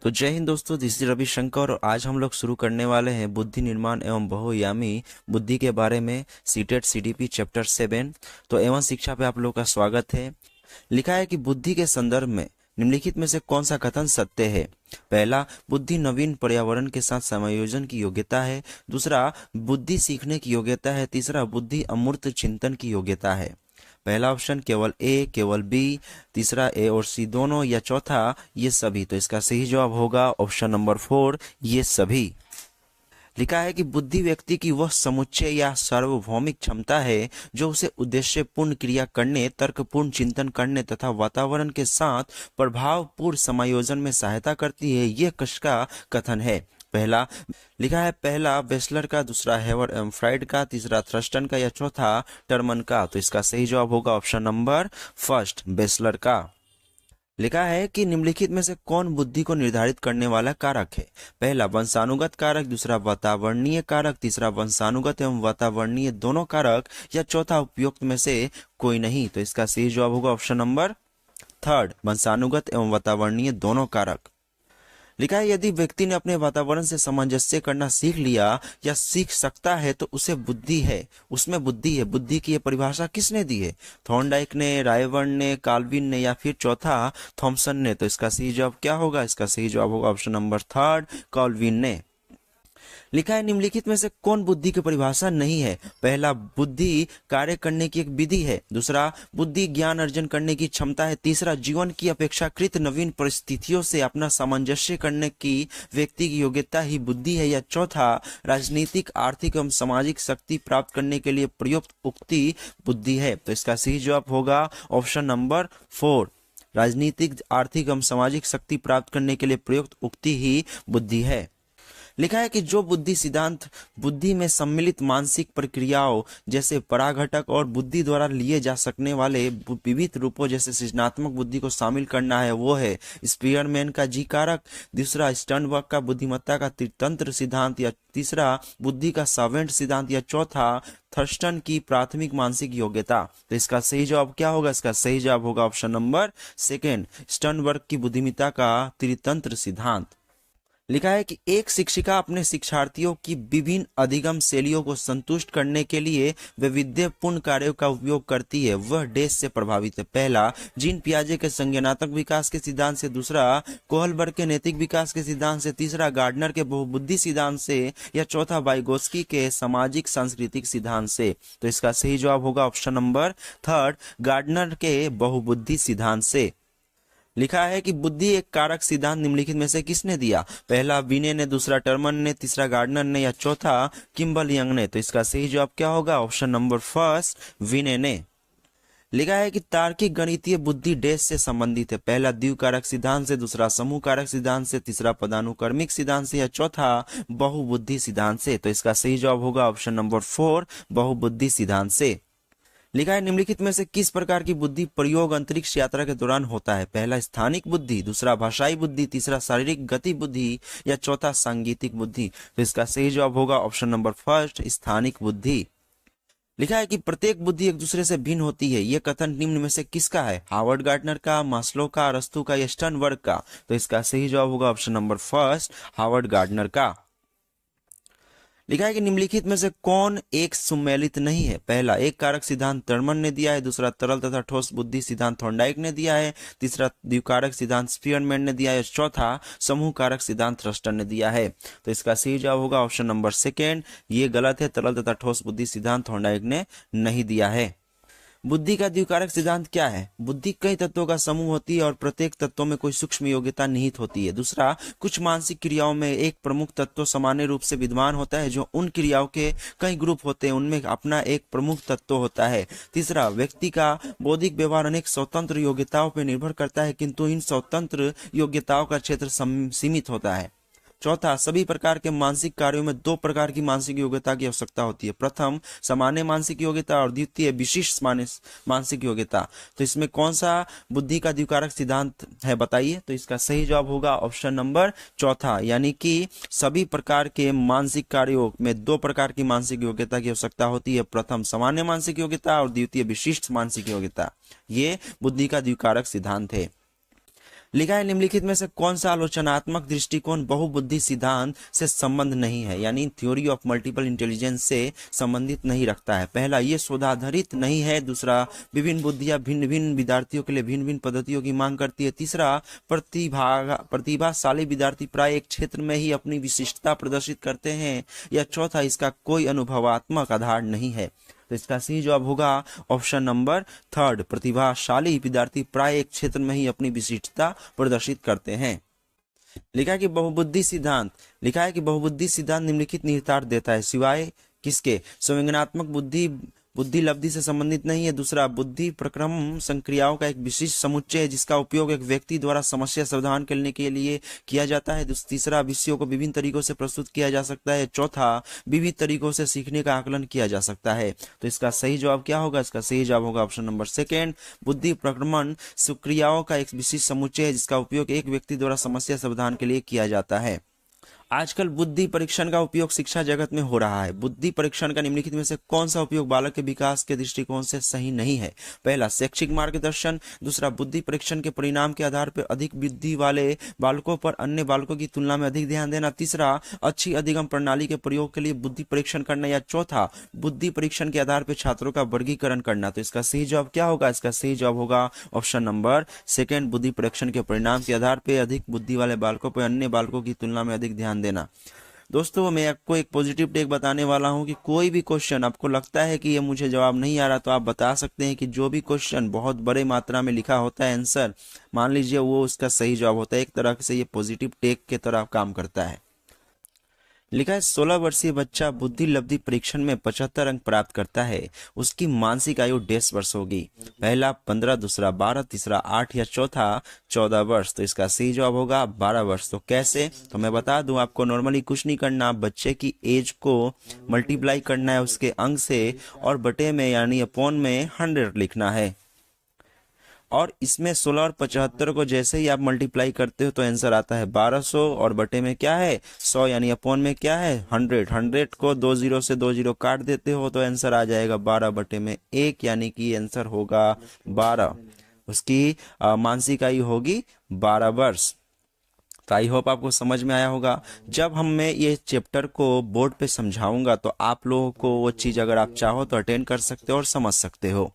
तो जय हिंद दोस्तों, दिस इज रविशंकर और आज हम लोग शुरू करने वाले हैं बुद्धि निर्माण एवं बहुआयामी बुद्धि के बारे में सीटेट सीडीपी चैप्टर 7। तो एवं शिक्षा पे आप लोग का स्वागत है। लिखा है कि बुद्धि के संदर्भ में निम्नलिखित में से कौन सा कथन सत्य है। पहला, बुद्धि नवीन पर्यावरण के साथ समायोजन की योग्यता है। दूसरा, बुद्धि सीखने की योग्यता है। तीसरा, बुद्धि अमूर्त चिंतन की योग्यता है। पहला ऑप्शन केवल ए, केवल बी, तीसरा ए और सी दोनों, या चौथा ये सभी। तो इसका सही जवाब होगा ऑप्शन नंबर 4, ये सभी। लिखा है कि बुद्धि व्यक्ति की वह समुच्चय या सार्वभौमिक क्षमता है जो उसे उद्देश्यपूर्ण क्रिया करने, तर्कपूर्ण चिंतन करने तथा वातावरण के साथ प्रभावपूर्ण समायोजन में सहायता करती है। यह किसका कथन है। पहला लिखा है, पहला बेसलर का, दूसरा हेवर एवं फ्राइड का, तीसरा थ्रस्टन का, या चौथा टर्मन का। तो इसका सही जवाब होगा ऑप्शन नंबर फर्स्ट, बेसलर का। लिखा है कि निम्नलिखित में से कौन बुद्धि को निर्धारित करने वाला कारक है। पहला वंशानुगत कारक, दूसरा वातावरणीय कारक, तीसरा वंशानुगत एवं वातावरणीय दोनों कारक, या चौथा उपयुक्त में से कोई नहीं। तो इसका सही जवाब होगा ऑप्शन नंबर थर्ड, वंशानुगत एवं वातावरणीय दोनों कारक। लिखा है, यदि व्यक्ति ने अपने वातावरण से सामंजस्य करना सीख लिया या सीख सकता है तो उसे बुद्धि है, उसमें बुद्धि है। बुद्धि की यह परिभाषा किसने दी है। थॉर्नडाइक ने, रायबर्न ने, काल्विन ने, या फिर चौथा थॉमसन ने। तो इसका सही जवाब क्या होगा। इसका सही जवाब होगा ऑप्शन नंबर थर्ड, काल्विन ने। लिखा है, निम्नलिखित में से कौन बुद्धि की परिभाषा नहीं है। पहला, बुद्धि कार्य करने की एक विधि है। दूसरा, बुद्धि ज्ञान अर्जन करने की क्षमता है। तीसरा, जीवन की अपेक्षाकृत नवीन परिस्थितियों से अपना सामंजस्य करने की व्यक्ति की योग्यता ही बुद्धि है। या चौथा, राजनीतिक, आर्थिक एवं सामाजिक शक्ति प्राप्त करने के लिए प्रयुक्त उक्ति बुद्धि है। तो इसका सही जवाब होगा ऑप्शन नंबर 4, राजनीतिक, आर्थिक एवं सामाजिक शक्ति प्राप्त करने के लिए प्रयुक्त उक्ति ही बुद्धि है। लिखा है कि जो बुद्धि सिद्धांत बुद्धि में सम्मिलित मानसिक प्रक्रियाओं जैसे पराघटक और बुद्धि द्वारा लिए जा सकने वाले विविध रूपों जैसे सृजनात्मक बुद्धि को शामिल करना है, वो है स्पीयरमैन का जी कारक, दूसरा स्टर्नबर्ग का बुद्धिमत्ता का त्रितंत्र सिद्धांत, या तीसरा बुद्धि का सावेंट सिद्धांत, या चौथा थर्स्टन की प्राथमिक मानसिक योग्यता। तो इसका सही जवाब क्या होगा। इसका सही जवाब होगा ऑप्शन नंबर सेकेंड, स्टर्नबर्ग की बुद्धिमत्ता का त्रितंत्र सिद्धांत। लिखा है कि एक शिक्षिका अपने शिक्षार्थियों की विभिन्न अधिगम शैलियों को संतुष्ट करने के लिए वैविध्यपूर्ण कार्यों का उपयोग करती है। वह डैश से प्रभावित है। पहला, जीन पियाजे के संज्ञानात्मक विकास के सिद्धांत से, दूसरा कोहलबर्ग के नैतिक विकास के सिद्धांत से, तीसरा गार्डनर के बहुबुद्धि सिद्धांत से, या चौथा वाइगोत्स्की के सामाजिक सांस्कृतिक सिद्धांत से। तो इसका सही जवाब होगा ऑप्शन नंबर थर्ड, गार्डनर के बहुबुद्धि सिद्धांत से। लिखा है कि बुद्धि एक कारक सिद्धांत निम्नलिखित में से किसने दिया। पहला विने ने, दूसरा टर्मन ने, तीसरा गार्डनर ने, या चौथा किम्बल यंग ने। तो इसका सही जवाब क्या होगा। ऑप्शन नंबर फर्स्ट, विने ने। लिखा है कि तार्किक गणितीय बुद्धि डैश से संबंधित है। पहला द्विकारक सिद्धांत से, दूसरा समूह कारक सिद्धांत से, तीसरा पदानुक्रमिक सिद्धांत से, या चौथा बहुबुद्धि सिद्धांत से। तो इसका सही जवाब होगा ऑप्शन नंबर 4, बहुबुद्धि सिद्धांत से। लिखा है, निम्नलिखित में से किस प्रकार की बुद्धि प्रयोग अंतरिक्ष यात्रा के दौरान होता है। पहला स्थानिक बुद्धि, दूसरा भाषाई बुद्धि, तीसरा शारीरिक गति बुद्धि, या चौथा सांगीतिक बुद्धि। तो इसका सही जवाब होगा ऑप्शन नंबर फर्स्ट, स्थानिक बुद्धि। लिखा है कि प्रत्येक बुद्धि एक दूसरे से भिन्न होती है। यह कथन निम्न में से किसका है। हावर्ड गार्डनर का, मास्लो का, अरस्तू का, या स्टर्नबर्ग का। तो इसका सही जवाब होगा option number first, Howard Gardner का। लिखा है कि निम्नलिखित में से कौन एक सम्मिलित नहीं है। पहला, एक कारक सिद्धांत टर्मन ने दिया है, दूसरा तरल तथा ठोस बुद्धि सिद्धांत थॉर्नडाइक ने दिया है, तीसरा द्विकारक सिद्धांत स्पीयरमैन ने दिया है, चौथा समूह कारक सिद्धांत थ्रस्टन ने दिया है। तो इसका सही जवाब होगा ऑप्शन नंबर सेकेंड, ये गलत है। तरल तथा ठोस बुद्धि सिद्धांत थॉर्नडाइक ने नहीं दिया है। बुद्धि का द्विकारक सिद्धांत क्या है। बुद्धि कई तत्वों का समूह होती है और प्रत्येक तत्वों में कोई सूक्ष्म योग्यता निहित होती है। दूसरा, कुछ मानसिक क्रियाओं में एक प्रमुख तत्व सामान्य रूप से विद्यमान होता है, जो उन क्रियाओं के कई ग्रुप होते हैं, उनमें अपना एक प्रमुख तत्व होता है। तीसरा, व्यक्ति का बौद्धिक व्यवहार अनेक स्वतंत्र योग्यताओं पर निर्भर करता है, किंतु इन स्वतंत्र योग्यताओं का क्षेत्र सीमित होता है। चौथा, सभी प्रकार के मानसिक कार्यों में दो प्रकार की मानसिक योग्यता की आवश्यकता होती है। प्रथम, सामान्य मानसिक योग्यता, और द्वितीय, विशिष्ट मानसिक योग्यता। तो इसमें कौन सा बुद्धि का द्विकारक सिद्धांत है बताइए। तो इसका सही जवाब होगा ऑप्शन नंबर चौथा, यानी कि सभी प्रकार के मानसिक कार्यों में दो प्रकार की मानसिक योग्यता की आवश्यकता होती है। प्रथम, सामान्य मानसिक योग्यता, और द्वितीय, विशिष्ट मानसिक योग्यता। ये बुद्धि का द्विकारक सिद्धांत है। लिखा है निम्नलिखित में से कौन सा आलोचनात्मक दृष्टिकोण बहुबुद्धि सिद्धांत से संबंध नहीं है, यानी थ्योरी ऑफ मल्टीपल इंटेलिजेंस से संबंधित नहीं रखता है। पहला, ये शोधाधारित नहीं है। दूसरा, विभिन्न बुद्धियां भिन्न भिन्न विद्यार्थियों के लिए भिन्न भिन्न पद्धतियों की मांग करती है। तीसरा, प्रतिभाशाली विद्यार्थी प्राय एक क्षेत्र में ही अपनी विशिष्टता प्रदर्शित करते हैं। या चौथा, इसका कोई अनुभवात्मक आधार नहीं है। तो इसका सही जवाब होगा ऑप्शन नंबर थर्ड, प्रतिभाशाली विद्यार्थी प्राय एक क्षेत्र में ही अपनी विशिष्टता प्रदर्शित करते हैं। लिखा है कि बहुबुद्धि सिद्धांत निम्नलिखित निहितार्थ देता है, सिवाय किसके? संवेदनात्मक बुद्धि लब्धि से संबंधित नहीं है। दूसरा, बुद्धि प्रक्रम संक्रियाओं का एक विशिष्ट समुच्चय है जिसका उपयोग एक व्यक्ति द्वारा समस्या समाधान करने के लिए किया जाता है। तीसरा, विषयों को विभिन्न तरीकों से प्रस्तुत किया जा सकता है। चौथा, विविध तरीकों से सीखने का आकलन किया जा सकता है। तो इसका सही जवाब क्या होगा? इसका सही जवाब होगा ऑप्शन नंबर सेकेंड, बुद्धि प्रक्रमण संक्रियाओं का एक विशिष्ट समुच्चय है जिसका उपयोग एक व्यक्ति द्वारा समस्या समाधान के लिए किया जाता है। आजकल बुद्धि परीक्षण का उपयोग शिक्षा जगत में हो रहा है। बुद्धि परीक्षण का निम्नलिखित में से कौन सा उपयोग बालक के विकास के दृष्टिकोण से सही नहीं है? पहला, शैक्षिक मार्गदर्शन। दूसरा, बुद्धि परीक्षण के परिणाम के आधार पर अधिक बुद्धि वाले बालकों पर अन्य बालकों की तुलना में अधिक ध्यान देना। तीसरा, अच्छी अधिगम प्रणाली के प्रयोग के लिए बुद्धि परीक्षण करना। या चौथा, बुद्धि परीक्षण के आधार पर छात्रों का वर्गीकरण करना। तो इसका सही जवाब क्या होगा? इसका सही जवाब होगा ऑप्शन नंबर सेकेंड, बुद्धि परीक्षण के परिणाम के आधार पर अधिक बुद्धि वाले बालकों पर अन्य बालकों की तुलना में अधिक ध्यान देना। दोस्तों, मैं आपको एक पॉजिटिव टेक बताने वाला हूं कि कोई भी क्वेश्चन आपको लगता है कि ये मुझे जवाब नहीं आ रहा, तो आप बता सकते हैं कि जो भी क्वेश्चन बहुत बड़े मात्रा में लिखा होता है आंसर, मान लीजिए वो उसका सही जवाब होता है। एक तरह से ये पॉजिटिव टेक के तरह काम करता है। लिखा है 16 वर्षीय बच्चा बुद्धि लब्धि परीक्षण में 75 अंक प्राप्त करता है, उसकी मानसिक आयु 1.5 वर्ष होगी। पहला 15, दूसरा 12, तीसरा 8 या चौथा 14 वर्ष। तो इसका सही जवाब होगा 12 वर्ष। तो कैसे? तो मैं बता दूं, आपको नॉर्मली कुछ नहीं करना, बच्चे की एज को मल्टीप्लाई करना है उसके अंक से और बटे में यानी अपॉन में 100 लिखना है। और इसमें 16 और 75 को जैसे ही आप मल्टीप्लाई करते हो तो आंसर आता है 1200 और बटे में क्या है 100 यानी अपॉन में क्या है 100 को 2 जीरो से 2 जीरो काट देते हो तो आंसर आ जाएगा 12 बटे में 1 यानी कि आंसर होगा 12। उसकी मानसिक आयु होगी 12 वर्ष। तो आई होप आपको समझ में आया होगा। जब मैं ये चैप्टर को बोर्ड पे समझाऊंगा तो आप लोगों को वो चीज अगर आप चाहो तो अटेंड कर सकते हो और समझ सकते हो।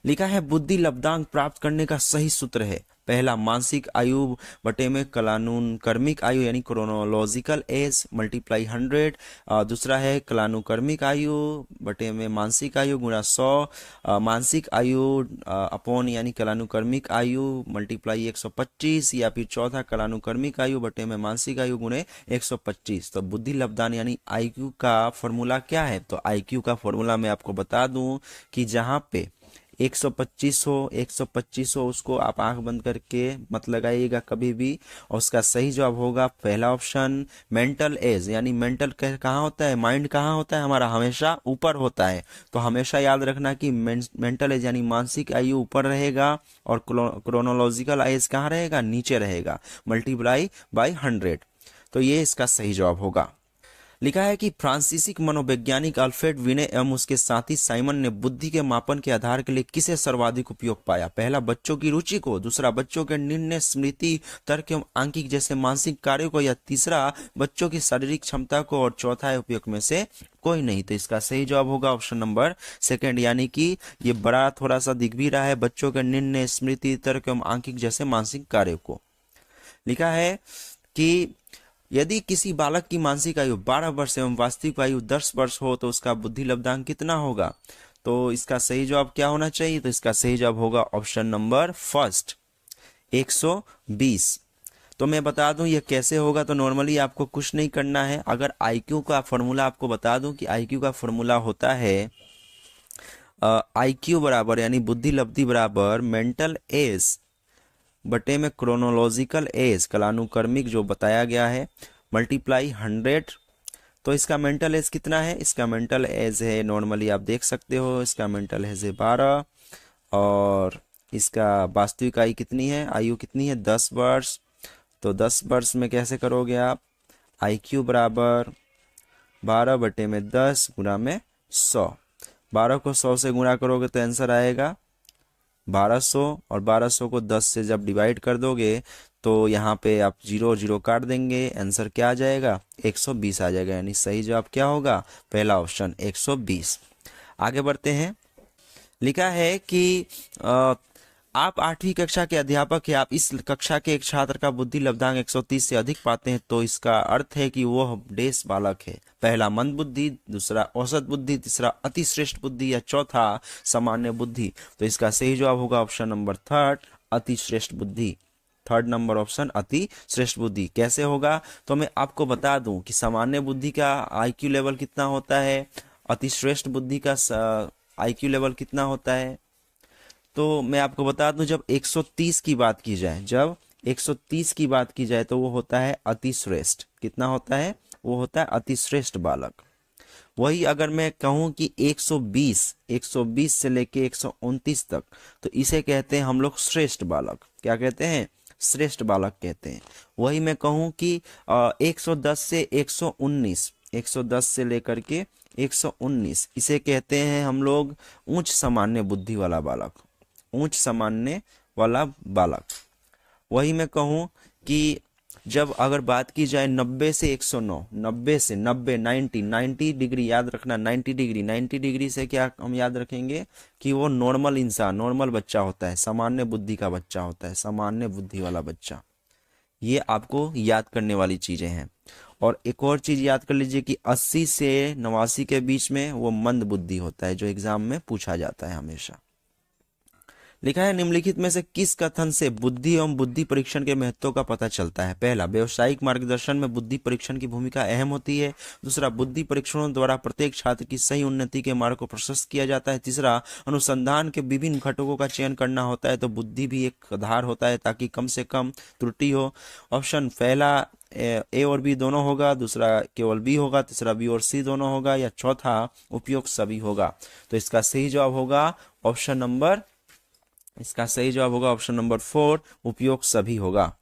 लिखा है बुद्धि लब्धांक प्राप्त करने का सही सूत्र है। पहला, मानसिक आयु बटे में कलानुक्रमिक आयु यानी क्रोनोलॉजिकल एज मल्टीप्लाई 100। दूसरा है कलानुक्रमिक आयु बटे में मानसिक आयु गुणा 100। मानसिक आयु अपॉन यानी कलानुक्रमिक आयु मल्टीप्लाई 125। या फिर चौथा कलानुक्रमिक आयु बटे में मानसिक आयु गुणे 125। तो बुद्धि लब्धान यानी IQ का फॉर्मूला क्या है? तो IQ का फॉर्मूला मैं आपको बता दूं कि जहां पे 125 हो उसको आप आंख बंद करके मत लगाइएगा कभी भी। और उसका सही जवाब होगा पहला ऑप्शन मेंटल एज, यानी मेंटल कहाँ होता है, माइंड कहाँ होता है हमारा, हमेशा ऊपर होता है। तो हमेशा याद रखना कि मेंटल एज यानी मानसिक आयु ऊपर रहेगा और क्रोनोलॉजिकल एज कहाँ रहेगा, नीचे रहेगा, मल्टीप्लाई बाई 100। तो ये इसका सही जवाब होगा। लिखा है कि फ्रांसीसी मनोवैज्ञानिक अल्फ्रेड विने एवं उसके साथी साइमन ने बुद्धि के मापन के आधार के लिए किसे सर्वाधिक उपयोग पाया? पहला, बच्चों की रुचि को। दूसरा, बच्चों के निर्णय, स्मृति, तर्क एवं आंकिक जैसे मानसिक कार्यों को। या तीसरा, बच्चों की शारीरिक क्षमता को। और चौथा है उपयोग में से कोई नहीं। तो इसका सही जवाब होगा ऑप्शन नंबर सेकेंड, यानी कि ये बड़ा थोड़ा सा दिख भी रहा है, बच्चों के निर्णय, स्मृति, तर्क एवं आंकिक जैसे मानसिक कार्यों को। लिखा है कि यदि किसी बालक की मानसिक आयु 12 वर्ष एवं वास्तविक आयु 10 वर्ष हो तो उसका बुद्धि लब्धांक कितना होगा? तो इसका सही जवाब क्या होना चाहिए? तो इसका सही जवाब होगा ऑप्शन नंबर फर्स्ट 120। तो मैं बता दूं ये कैसे होगा। तो नॉर्मली आपको कुछ नहीं करना है। अगर IQ का फॉर्मूला आपको बता दूं कि IQ का फॉर्मूला होता है IQ बराबर यानी बुद्धि लब्धि बराबर मेंटल एज बटे में क्रोनोलॉजिकल एज कलानुक्रमिक जो बताया गया है मल्टीप्लाई 100। तो इसका मेंटल एज कितना है? इसका मेंटल एज है, नॉर्मली आप देख सकते हो, इसका मेंटल एज है 12 और इसका वास्तविक आयु कितनी है, आयु कितनी है 10 वर्ष। तो 10 वर्ष में कैसे करोगे आप? IQ बराबर 12 बटे में 10 गुणा में 100। 12 को 100 से गुणा करोगे तो आंसर आएगा 1200 और 1200 को 10 से जब डिवाइड कर दोगे तो यहाँ पे आप 0 0 काट देंगे, आंसर क्या आ जाएगा 120 आ जाएगा। यानी सही जवाब क्या होगा, पहला ऑप्शन 120। आगे बढ़ते हैं। लिखा है कि आप 8वीं कक्षा के अध्यापक हैं, आप इस कक्षा के एक छात्र का बुद्धि लब्धांक 130 से अधिक पाते हैं तो इसका अर्थ है कि वह डेस बालक है। पहला मंद बुद्धि, दूसरा औसत बुद्धि, तीसरा अति श्रेष्ठ बुद्धि या चौथा सामान्य बुद्धि। तो इसका सही जवाब होगा ऑप्शन नंबर 3 अति श्रेष्ठ बुद्धि। 3rd नंबर ऑप्शन अति श्रेष्ठ बुद्धि। कैसे होगा, तो मैं आपको बता दूं कि सामान्य बुद्धि का IQ लेवल कितना होता है, अति श्रेष्ठ बुद्धि का IQ लेवल कितना होता है। तो मैं आपको बता दूं, जब 130 की बात की जाए, जब 130 की बात की जाए तो वो होता है अति श्रेष्ठ। कितना होता है, वो होता है अति श्रेष्ठ बालक। वही अगर मैं कहूं कि 120 से लेके 129 तक, तो इसे कहते हैं हम लोग श्रेष्ठ बालक। क्या कहते हैं, श्रेष्ठ बालक कहते हैं। वही मैं कहूं कि 110 से 110 से लेकर के 119, इसे कहते हैं हम लोग उच्च सामान्य बुद्धि वाला बालक, उच्च सामान्य वाला बालक। वही मैं कहूं कि जब अगर बात की जाए 90 से 109, 90 से 90 डिग्री याद रखना, 90 डिग्री से क्या हम याद रखेंगे कि वो नॉर्मल इंसान, नॉर्मल बच्चा होता है, सामान्य बुद्धि का बच्चा होता है, सामान्य बुद्धि वाला बच्चा। ये आपको याद करने वाली चीजें हैं। और एक और चीज याद कर लीजिए कि 80 से 89 के बीच में वो मंद बुद्धि होता है, जो एग्जाम में पूछा जाता है हमेशा। लिखा है निम्नलिखित में से किस कथन से बुद्धि एवं बुद्धि परीक्षण के महत्व का पता चलता है। पहला, व्यवसायिक मार्गदर्शन में बुद्धि परीक्षण की भूमिका अहम होती है। दूसरा, बुद्धि परीक्षणों द्वारा प्रत्येक छात्र की सही उन्नति के मार्ग को प्रशस्त किया जाता है। तीसरा, अनुसंधान के विभिन्न घटकों का चयन करना होता है तो बुद्धि भी एक आधार होता है ताकि कम से कम त्रुटि हो। ऑप्शन पहला ए और बी दोनों होगा, दूसरा केवल बी होगा, तीसरा बी और सी दोनों होगा, या चौथा उपयुक्त सभी होगा। तो इसका सही जवाब होगा ऑप्शन नंबर 4, उपयोग सभी होगा।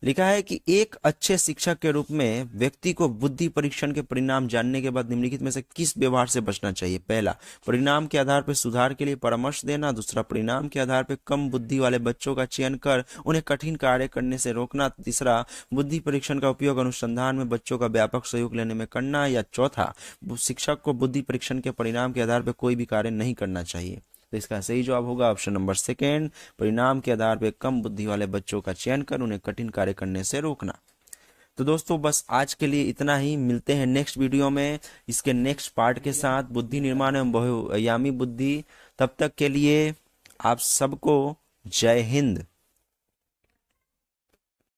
लिखा है कि एक अच्छे शिक्षक के रूप में व्यक्ति को बुद्धि परीक्षण के परिणाम जानने के बाद निम्नलिखित में से किस व्यवहार से बचना चाहिए। पहला, परिणाम के आधार पर सुधार के लिए परामर्श देना। दूसरा, परिणाम के आधार पर कम बुद्धि वाले बच्चों का चयन कर उन्हें कठिन कार्य करने से रोकना। तीसरा, बुद्धि परीक्षण का उपयोग अनुसंधान में बच्चों का व्यापक सहयोग लेने में करना। या चौथा, शिक्षक को बुद्धि परीक्षण के परिणाम के आधार पर कोई भी कार्य नहीं करना चाहिए। तो इसका सही जवाब होगा ऑप्शन नंबर 2, परिणाम के आधार पर कम बुद्धि वाले बच्चों का चयन कर उन्हें कठिन कार्य करने से रोकना। तो दोस्तों बस आज के लिए इतना ही। मिलते हैं नेक्स्ट वीडियो में इसके नेक्स्ट पार्ट के साथ, बुद्धि निर्माण एवं बहुआयामी बुद्धि। तब तक के लिए आप सबको जय हिंद।